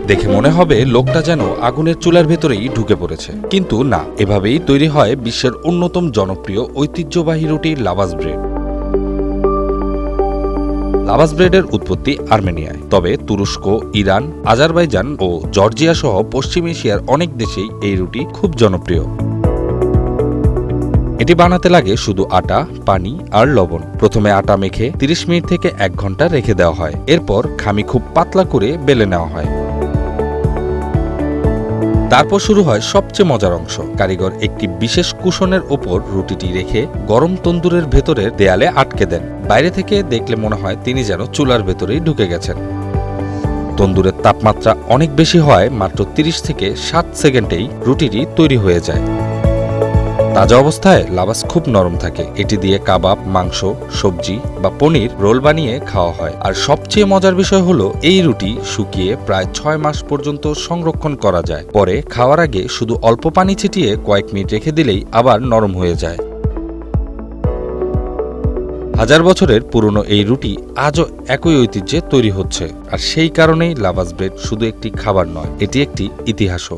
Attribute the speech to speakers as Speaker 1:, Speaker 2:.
Speaker 1: দেখে মনে হবে লোকটা যেন আগুনের চুলার ভেতরেই ঢুকে পড়েছে, কিন্তু না, এভাবেই তৈরি হয় বিশ্বের অন্যতম জনপ্রিয় ঐতিহ্যবাহী রুটি লাভাশ ব্রেড। লাভাশ ব্রেডের উৎপত্তি আর্মেনিয়ায়, তবে তুরস্ক, ইরান, আজারবাইজান ও জর্জিয়া সহ পশ্চিম এশিয়ার অনেক দেশেই এই রুটি খুব জনপ্রিয়। এটি বানাতে লাগে শুধু আটা, পানি আর লবণ। প্রথমে আটা মেখে 30 মিনিট থেকে 1 ঘন্টা রেখে দেওয়া হয়। এরপর খামি খুব পাতলা করে বেলে নেওয়া হয়। তারপর শুরু হয় সবচেয়ে মজার অংশ। কারিগর একটি বিশেষ কুশনের ওপর রুটিটি রেখে গরম তন্দুরের ভেতরের দেয়ালে আটকে দেন। বাইরে থেকে দেখলে মনে হয় তিনি যেন চুলার ভেতরেই ঢুকে গেছেন। তন্দুরের তাপমাত্রা অনেক বেশি হয়, মাত্র 30 থেকে 60 সেকেন্ডেই রুটিটি তৈরি হয়ে যায়। তাজা অবস্থায় লাভাশ খুব নরম থাকে। এটি দিয়ে কাবাব, মাংস, সবজি বা পনির রোল বানিয়ে খাওয়া হয়। আর সবচেয়ে মজার বিষয় হলো এই রুটি শুকিয়ে প্রায় 6 মাস পর্যন্ত সংরক্ষণ করা যায়। পরে খাওয়ার আগে শুধু অল্প পানি ছিটিয়ে কয়েক মিনিট রেখে দিলেই আবার নরম হয়ে যায়। হাজার বছরের পুরনো এই রুটি আজও একই ঐতিহ্যে তৈরি হচ্ছে। আর সেই কারণেই লাভাশ ব্রেড শুধু একটি খাবার নয়, এটি একটি ইতিহাসও।